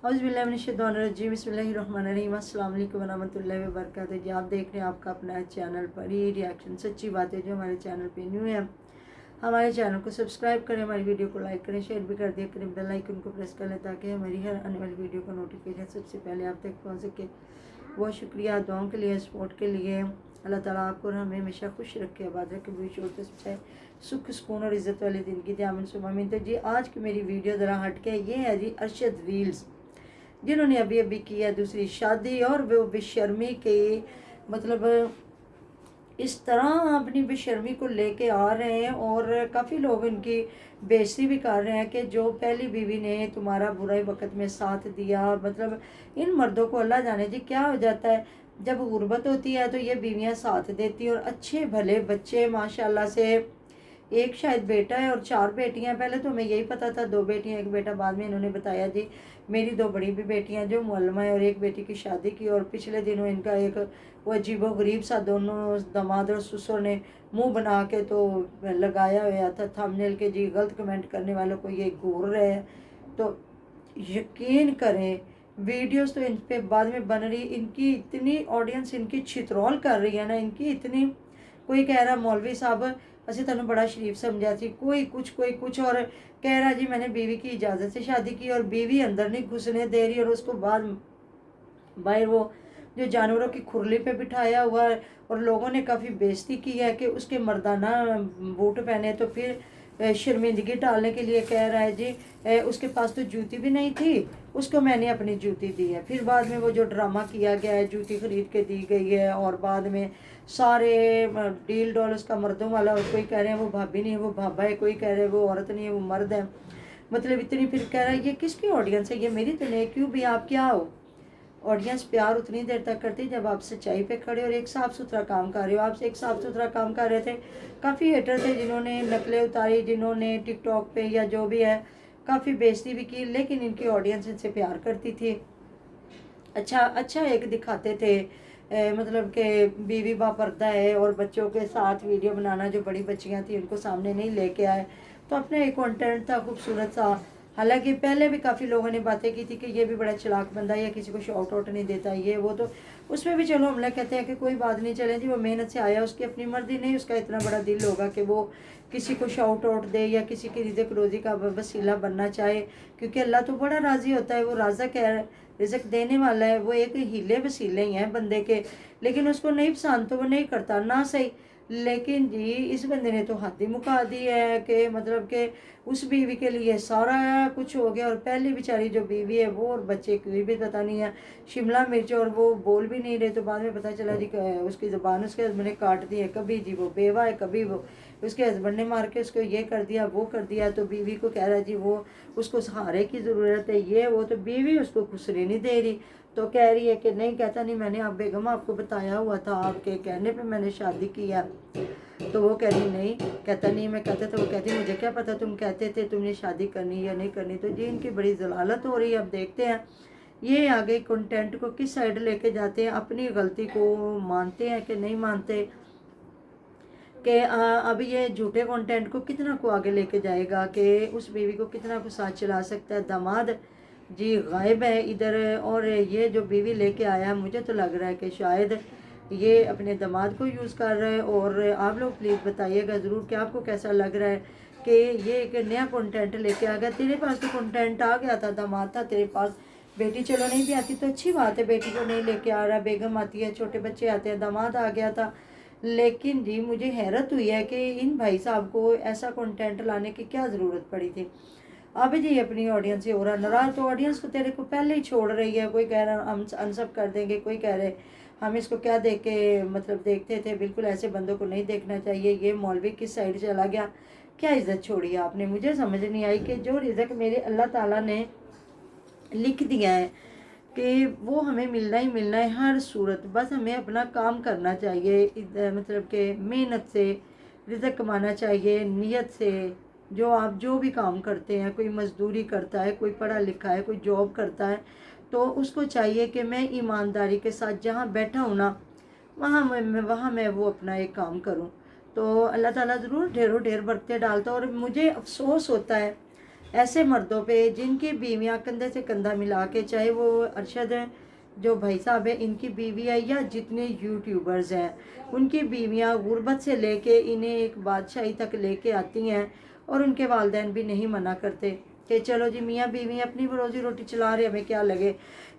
औज़ुबिल्लाहिमिनश्शैतानिर्रजीम बिस्मिल्लाहिर्रहमानिर्रहीम अस्सलाम वालेकुम वरहमतुल्लाहि वबरकातुहू। जी आप देख रहे हैं आपका अपना चैनल परी रिएक्शन सच्ची बातें। जो हमारे चैनल पे न्यू है हमारे चैनल को सब्सक्राइब करें, हमारी वीडियो को लाइक करें, शेयर भी कर दिया करें, बेल आइकन को प्रेस कर लें ताकि हमारी हर आने वाली वीडियो का नोटिफिकेशन सबसे पहले आप तक पहुँच सके। बहुत शुक्रिया दुआओं के लिए, सपोर्ट के लिए। अल्लाह ताला आपको और हमें हमेशा खुश रखे, आबाद रखे, भविष्य और सच्चाई, सुख सुकून और इज़्ज़त वाली ज़िंदगी दे, आमीन सुम्मा आमीन। तो जी आज की मेरी वीडियो ज़रा हट के ये है जी अरशद रील्स, जिन्होंने अभी अभी की है दूसरी शादी और वो बेशर्मी के मतलब इस तरह अपनी बेशर्मी को लेके आ रहे हैं और काफ़ी लोग इनकी बेइज्जती भी कर रहे हैं कि जो पहली बीवी ने तुम्हारा बुरे वक्त में साथ दिया। मतलब इन मर्दों को अल्लाह जाने जी क्या हो जाता है, जब गुर्बत होती है तो ये बीवियां साथ देती और अच्छे भले बच्चे माशाल्लाह से, एक शायद बेटा है और 4 बेटियां। पहले तो हमें यही पता था 2 बेटियां 1 बेटा, बाद में इन्होंने बताया जी मेरी 2 बड़ी भी बेटियां जो मुअल्लिमा है और 1 बेटी की शादी की। और पिछले दिनों इनका एक वो अजीबो गरीब सा दोनों दामाद और ससुर ने मुंह बना के तो लगाया हुआ था थंबनेल के जी गलत कमेंट करने वालों को ये घूर रहे हैं। तो यकीन करें वीडियोस तो इन पे बाद में बन रही, इनकी इतनी ऑडियंस इनकी छितरौल कर रही है ना, इनकी इतनी। कोई कह रहा मौलवी साहब असि तेन बड़ा शरीफ समझा सी, कोई कुछ और कह रहा जी मैंने बीवी की इजाज़त से शादी की और बीवी अंदर नहीं घुसने दे रही और उसको बाद बाहर वो जो जानवरों की खुरली पे बिठाया हुआ है। और लोगों ने काफ़ी बेइज्जती की है कि उसके मर्दाना बूट पहने, तो फिर शर्मिंदगी डालने के लिए कह रहा है जी उसके पास तो जूती भी नहीं थी, उसको मैंने अपनी जूती दी है। फिर बाद में वो जो ड्रामा किया गया है जूती खरीद के दी गई है और बाद में सारे डील डॉल उसका मर्दों वाला, और कोई कह रहे हैं वो भाभी नहीं है वो भाभा है, कोई कह रहे हैं वो औरत नहीं है वो मर्द है। मतलब इतनी, फिर कह रहा है ये किसकी ऑडियंस है, ये मेरी तो नहीं, क्यों भी आप क्या हो। ऑडियंस प्यार उतनी देर तक करती जब आप सच्चाई पे खड़े और एक साफ़ सुथरा काम कर रहे हो। आप एक साफ़ सुथरा काम कर रहे थे, काफ़ी हेटर थे जिन्होंने नकलें उतारी, जिन्होंने टिकटॉक पे या जो भी है काफ़ी बेइज्जती भी की, लेकिन इनकी ऑडियंस इनसे प्यार करती थी। अच्छा एक दिखाते थे मतलब कि बीवी बापर्दा है और बच्चों के साथ वीडियो बनाना, जो बड़ी बच्चियां थी उनको सामने नहीं लेके आए, तो अपना एक कंटेंट था खूबसूरत सा। हालांकि पहले भी काफ़ी लोगों ने बातें की थी कि ये भी बड़ा चालाक बंदा है या किसी को शॉर्ट आउट नहीं देता ये वो, तो उसमें भी चलो हम लोग कहते हैं कि कोई बात नहीं, चले जी वो मेहनत से आया, उसकी अपनी मर्जी नहीं, उसका इतना बड़ा दिल होगा कि वो किसी को शॉर्ट आउट दे या किसी की रिज़्क रोज़ी का वसीला बनना चाहे, क्योंकि अल्लाह तो बड़ा राज़ी होता है, वो राज़क है, रिज़्क देने वाला है। वो एक हीले वसीले ही हैं बंदे के, लेकिन उसको नहीं पसंद तो वो नहीं करता ना सही। लेकिन जी इस बंदे ने तो हद ही मुका दी है कि मतलब कि उस बीवी के लिए सारा कुछ हो गया और पहली बेचारी जो बीवी है वो और बच्चे कोई भी पता नहीं है, शिमला मिर्च, और वो बोल भी नहीं रहे। तो बाद में पता चला जी उसकी ज़बान उसके हस्बैंड ने काट दी है, कभी जी वो बेवा है, कभी वो उसके हस्बैंड ने मार के उसको ये कर दिया वो कर दिया। तो बीवी को कह रहा है जी वो उसको सहारे की ज़रूरत है ये वो, तो बीवी उसको खुसरी नहीं दे रही। तो कह रही है कि नहीं, कहता नहीं मैंने आप बेगम आपको बताया हुआ था, आपके कहने पे मैंने शादी की है। तो वो कह रही नहीं, कहता नहीं मैं कहता था, वो कहती मुझे क्या पता तुम कहते थे तुमने शादी करनी या नहीं करनी। तो जी इनकी बड़ी जलालत हो रही है। अब देखते हैं ये आगे कंटेंट को किस साइड लेके जाते हैं, अपनी गलती को मानते हैं कि नहीं मानते, कि अब ये झूठे कंटेंट को कितना को आगे लेके जाएगा, कि उस बीवी को कितना को साथ चला सकता है। दामाद जी गायब है इधर, और ये जो बीवी लेके आया मुझे तो लग रहा है कि शायद ये अपने दामाद को यूज़ कर रहा है। और आप लोग प्लीज़ बताइएगा ज़रूर कि आपको कैसा लग रहा है कि ये एक नया कंटेंट लेके आ गया। तेरे पास तो कंटेंट आ गया था, दामाद था तेरे पास, बेटी चलो नहीं भी आती तो अच्छी बात है, बेटी को नहीं लेके आ रहा, बेगम आती है, छोटे बच्चे आते हैं, दामाद आ गया था। लेकिन जी मुझे हैरत हुई है कि इन भाई साहब को ऐसा कंटेंट लाने की क्या ज़रूरत पड़ी थी। अब जी अपनी ऑडियंस से हो रहा नाराज, तो ऑडियंस को तेरे को पहले ही छोड़ रही है। कोई कह रहा हम अनसब कर देंगे, कोई कह रहे हम इसको क्या देख के मतलब देखते थे, बिल्कुल ऐसे बंदों को नहीं देखना चाहिए। ये मौलवी किस साइड चला गया, क्या इज्जत छोड़ी आपने, मुझे समझ नहीं आई कि जो रिज़्क मेरे अल्लाह ताला ने लिख दिया है कि वो हमें मिलना ही मिलना है हर सूरत। बस हमें अपना काम करना चाहिए, मतलब कि मेहनत से रिज़्क कमाना चाहिए, नियत से। जो आप जो भी काम करते हैं, कोई मज़दूरी करता है, कोई पढ़ा लिखा है, कोई जॉब करता है, तो उसको चाहिए कि मैं ईमानदारी के साथ जहाँ बैठा हूँ ना वहाँ मैं वो अपना एक काम करूँ। तो अल्लाह ताला ज़रूर ढेरों ढेर बरकतें डालता है। और मुझे अफसोस होता है ایسے مردوں پہ جن کی بیویاں کندھے سے کندھا ملا کے، چاہے وہ ارشد ہیں جو بھائی صاحب ہیں ان کی بیوی ہے، یا جتنے یوٹیوبرز ہیں ان کی بیویاں غربت سے لے کے انہیں ایک بادشاہی تک لے کے آتی ہیں، اور ان کے والدین بھی نہیں منع کرتے کہ چلو جی میاں بیوی اپنی روزی روٹی چلا رہے، ہمیں کیا لگے۔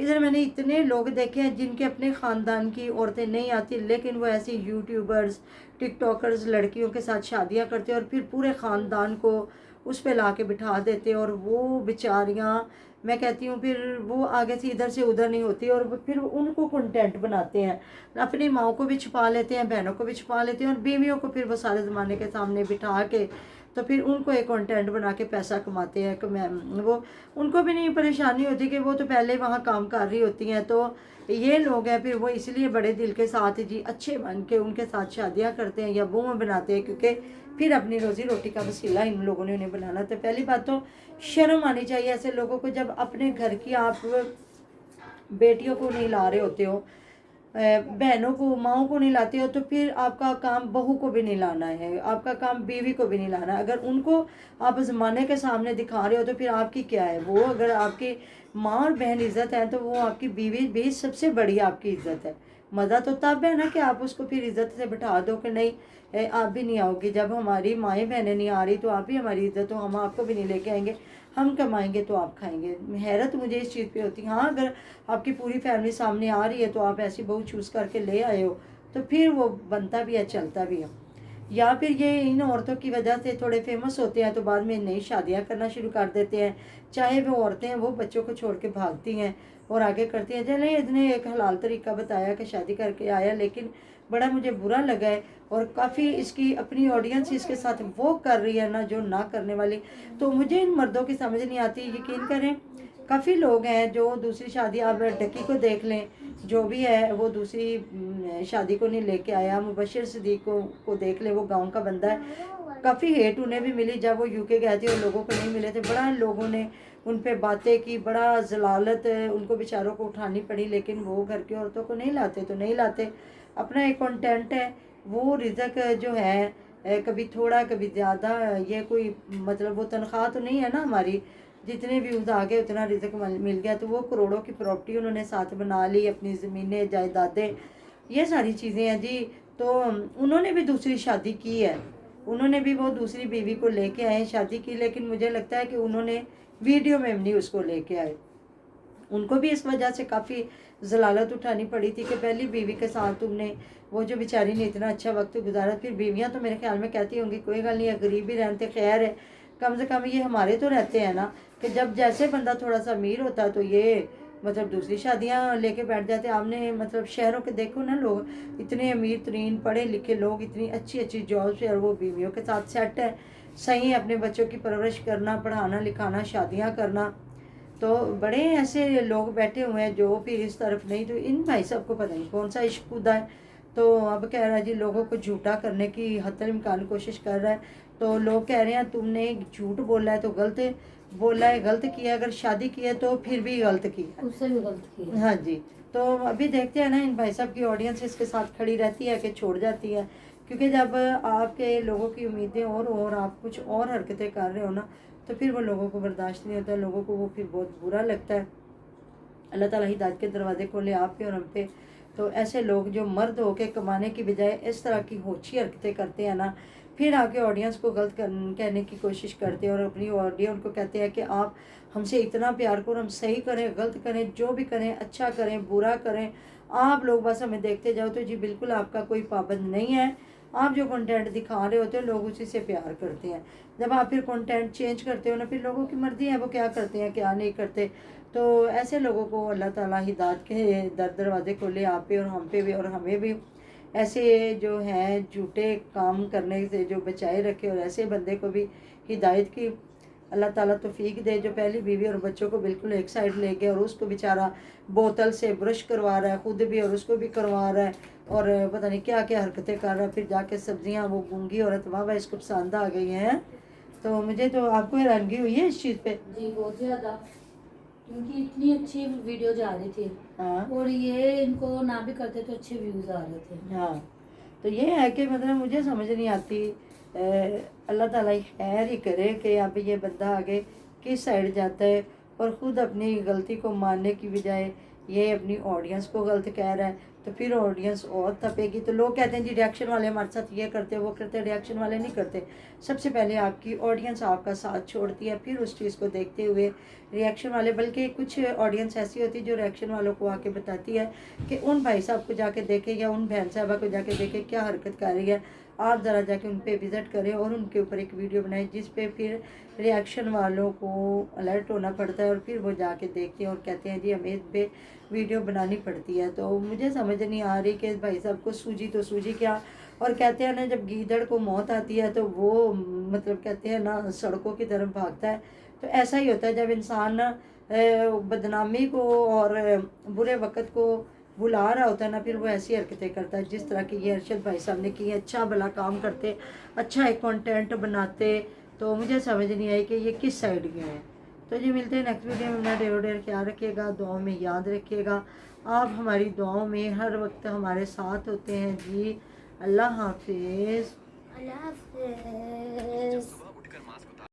ادھر میں نے اتنے لوگ دیکھے ہیں جن کے اپنے خاندان کی عورتیں نہیں آتی، لیکن وہ ایسی یوٹیوبرز ٹک ٹاکرز لڑکیوں کے ساتھ شادیاں کرتے اور پھر پورے خاندان کو اس پہ لا کے بٹھا دیتے، اور وہ بیچاریاں میں کہتی ہوں پھر وہ آگے سے ادھر سے ادھر نہیں ہوتی، اور پھر ان کو کنٹینٹ بناتے ہیں، اپنی ماؤں کو بھی چھپا لیتے ہیں، بہنوں کو بھی چھپا لیتے ہیں، اور بیویوں کو پھر وہ سارے زمانے کے سامنے بٹھا کے تو پھر ان کو ایک کنٹینٹ بنا کے پیسہ کماتے ہیں۔ وہ ان کو بھی نہیں پریشانی ہوتی کہ وہ تو پہلے وہاں کام کر رہی ہوتی ہیں، تو یہ لوگ ہیں پھر وہ اس لیے بڑے دل کے ساتھ جی اچھے بن کے ان کے ساتھ شادیاں کرتے ہیں یا بوم بناتے ہیں، کیونکہ پھر اپنی روزی روٹی کا وسیلہ ان لوگوں نے انہیں بنانا۔ تو پہلی بات تو شرم آنی چاہیے ایسے لوگوں کو، جب اپنے گھر کی آپ بیٹیوں کو نہیں لا رہے ہوتے ہو، بہنوں کو ماؤں کو نہیں لاتے ہو، تو پھر آپ کا کام بہو کو بھی نہیں لانا ہے، آپ کا کام بیوی کو بھی نہیں لانا ہے۔ اگر ان کو آپ زمانے کے سامنے دکھا رہے ہو تو پھر آپ کی کیا ہے؟ وہ اگر آپ کی ماں اور بہن عزت ہے تو وہ آپ کی بیوی بھی سب سے بڑی آپ کی عزت ہے۔ مزہ تو تب ہے نا کہ آپ اس کو پھر عزت سے بٹھا دو کہ نہیں آپ بھی نہیں آؤ گی، جب ہماری مائیں بہنیں نہیں آ رہی تو آپ بھی ہماری عزت ہو، ہم آپ کو بھی نہیں لے کے آئیں گے، ہم کمائیں گے تو آپ کھائیں گے۔ حیرت مجھے اس چیز پہ ہوتی ہے۔ ہاں اگر آپ کی پوری فیملی سامنے آ رہی ہے تو آپ ایسی بہو چوز کر کے لے آئے ہو تو پھر وہ بنتا بھی ہے، چلتا بھی ہے۔ یا پھر یہ ان عورتوں کی وجہ سے تھوڑے فیمس ہوتے ہیں تو بعد میں نئی شادیاں کرنا شروع کر دیتے ہیں، چاہے وہ عورتیں ہیں وہ بچوں کو چھوڑ کے بھاگتی ہیں اور آگے کرتی ہیں۔ چلیں اس نے ایک حلال طریقہ بتایا کہ شادی کر کے آیا، لیکن بڑا مجھے برا لگا ہے، اور کافی اس کی اپنی آڈینس اس کے ساتھ وہ کر رہی ہے نا جو نہ کرنے والی۔ تو مجھے ان مردوں کی سمجھ نہیں آتی، یقین کریں کافی لوگ ہیں جو دوسری شادی، آپ ڈکی کو دیکھ لیں جو بھی ہے وہ دوسری شادی کو نہیں لے کے آیا، مبشر صدیق کو دیکھ لیں، وہ گاؤں کا بندہ ہے، کافی ہیٹ انہیں بھی ملی جب وہ یو کے گئے تھے اور لوگوں کو نہیں ملے تھے، بڑا لوگوں نے ان پہ باتیں کی، بڑا ضلالت ان کو بیچاروں کو اٹھانی پڑی، لیکن وہ گھر کی عورتوں کو نہیں لاتے تو نہیں لاتے، اپنا ایک کنٹینٹ ہے، وہ رزق جو ہے کبھی تھوڑا کبھی زیادہ، یہ کوئی مطلب وہ تنخواہ تو نہیں ہے نا ہماری، جتنے ویوز آگے اتنا رزق مل گیا، تو وہ کروڑوں کی پراپرٹی انہوں نے ساتھ بنا لی، اپنی زمینیں جائیدادیں، یہ ساری چیزیں ہیں جی۔ تو انہوں نے بھی دوسری شادی کی ہے، انہوں نے بھی وہ دوسری بیوی کو لے کے آئے شادی کی، لیکن مجھے لگتا ہے کہ انہوں نے ویڈیو میں نہیں اس کو لے کے آئے، ان کو بھی اس وجہ سے کافی ضلالت اٹھانی پڑی تھی کہ پہلی بیوی کے ساتھ تم نے، وہ جو بیچاری نے اتنا اچھا وقت گزارا، پھر بیویاں تو میرے خیال میں کہتی ہوں گی کوئی گل نہیں، غریب بھی رہتے خیر ہے، کم سے کم یہ ہمارے تو رہتے ہیں نا، کہ جب جیسے بندہ تھوڑا سا امیر ہوتا ہے تو یہ مطلب دوسری شادیاں لے کے بیٹھ جاتے ہیں۔ آپ نے مطلب شہروں کے دیکھو نا، لوگ اتنے امیر ترین پڑھے لکھے لوگ، اتنی اچھی اچھی جاب سے، اور وہ بیویوں کے ساتھ سیٹ ہے، صحیح اپنے بچوں کی پرورش کرنا، پڑھانا لکھانا، شادیاں کرنا۔ تو بڑے ایسے لوگ بیٹھے ہوئے ہیں جو پھر اس طرف نہیں، تو ان بھائی صاحب کو پتہ نہیں کون سا عشق خدا ہے، تو اب کہہ رہا ہے جی لوگوں کو جھوٹا کرنے کی حتی الامکان کوشش کر رہا ہے، تو لوگ کہہ رہے ہیں تم نے جھوٹ بولا ہے تو غلط بولا ہے، غلط کیا، اگر شادی کی ہے تو پھر بھی غلط کی ہے، اس سے بھی غلط کیا۔ ہاں جی۔ تو ابھی دیکھتے ہیں نا ان بھائی صاحب کی آڈینس اس کے ساتھ کھڑی رہتی ہے کہ چھوڑ جاتی ہے، کیونکہ جب آپ کے لوگوں کی امیدیں اور آپ کچھ اور حرکتیں کر رہے ہو نا تو پھر وہ لوگوں کو برداشت نہیں ہوتا، لوگوں کو وہ پھر بہت برا لگتا ہے۔ اللہ تعالیٰ ہدایت کے دروازے کھولے آپ پہ اور ہم پہ۔ تو ایسے لوگ جو مرد ہو کے کمانے کی بجائے اس طرح کی ہوچی حرکتیں کرتے ہیں نا، پھر آ کے آڈینس کو غلط کہنے کی کوشش کرتے ہیں، اور اپنی آڈینس کو کہتے ہیں کہ آپ ہم سے اتنا پیار کرو، ہم صحیح کریں غلط کریں جو بھی کریں، اچھا کریں برا کریں، آپ لوگ بس ہمیں دیکھتے جاؤ۔ تو جی بالکل آپ کا کوئی پابند نہیں ہے، آپ جو کنٹینٹ دکھا رہے ہوتے ہو لوگ اسی سے پیار کرتے ہیں، جب آپ پھر کنٹینٹ چینج کرتے ہو نا، پھر لوگوں کی مرضی ہے وہ کیا کرتے ہیں کیا نہیں کرتے۔ تو ایسے لوگوں کو اللہ تعالیٰ ہدایت کے دروازے کھولے آپ پہ اور ہم پہ بھی، اور ہمیں بھی ایسے جو ہیں جھوٹے کام کرنے سے جو بچائے رکھے، اور ایسے بندے کو بھی ہدایت کی اللہ تعالیٰ توفیق دے جو پہلی بیوی اور بچوں کو بالکل ایک سائڈ لے گیا، اور اس کو بیچارہ بوتل سے برش کروا رہا ہے خود بھی اور اس کو بھی کروا رہا ہے، اور پتہ نہیں کیا کیا حرکتیں کر رہا ہے، پھر جا کے سبزیاں وہ گونگی عورت واہ اس کو پسند آ گئی ہیں۔ تو مجھے تو آپ کو حیرانگی ہوئی ہے اس چیز پہ؟ جی بہت زیادہ، کیونکہ اتنی اچھی ویڈیو جا رہی تھی، ہاں اور یہ ان کو نہ بھی کرتے تو اچھے ویوز آ رہے تھے۔ ہاں تو یہ ہے کہ مطلب مجھے سمجھ نہیں آتی، اللہ تعالیٰ خیر ہی کرے کہ اب یہ بندہ آگے किस साइड जाता है और ख़ुद अपनी गलती को मानने की बजाय ये अपनी ऑडियंस को गलत कह रहा है, तो फिर ऑडियंस और तपेगी। तो लोग कहते हैं जी रिएक्शन वाले हमारे साथ ये करते वो करते, रिएक्शन वाले नहीं करते। सबसे पहले आपकी ऑडियंस आपका साथ छोड़ती है, फिर उस चीज़ को देखते हुए रिएक्शन वाले, बल्कि कुछ ऑडियंस ऐसी होती है जो रिएक्शन वालों को आके बताती है कि उन भाई साहब को जाके देखें या उन बहन साहबा को जाके देखें क्या हरकत कर रही है, आप ज़रा जाके उन पे विज़िट करें और उनके ऊपर एक वीडियो बनाएं जिस पे फिर रिएक्शन वालों को अलर्ट होना पड़ता है और फिर वो जाके देखते हैं और कहते हैं जी हमें इस पे वीडियो बनानी पड़ती है। तो मुझे समझ नहीं आ रही कि भाई साहब को सूझी तो सूझी क्या। और कहते हैं ना जब गीदड़ को मौत आती है तो वो मतलब कहते हैं ना सड़कों की तरफ भागता है, तो ऐसा ही होता है जब इंसान बदनामी को और बुरे वक़्त को बुला रहा होता है ना, फिर वो ऐसी हरकतें करता है जिस तरह की ये अरशद भाई साहब ने की। अच्छा भला काम करते, अच्छा एक कंटेंट बनाते, तो मुझे समझ नहीं आई कि ये किस साइड गए हैं। तो जी मिलते हैं नेक्स्ट वीडियो में। अपना ढेर ख्याल रखिएगा, दुआओं में याद रखिएगा। आप हमारी दुआओं में हर वक्त हमारे साथ होते हैं जी। अल्लाह हाफिज़। अल्लाह हाफ़िज़।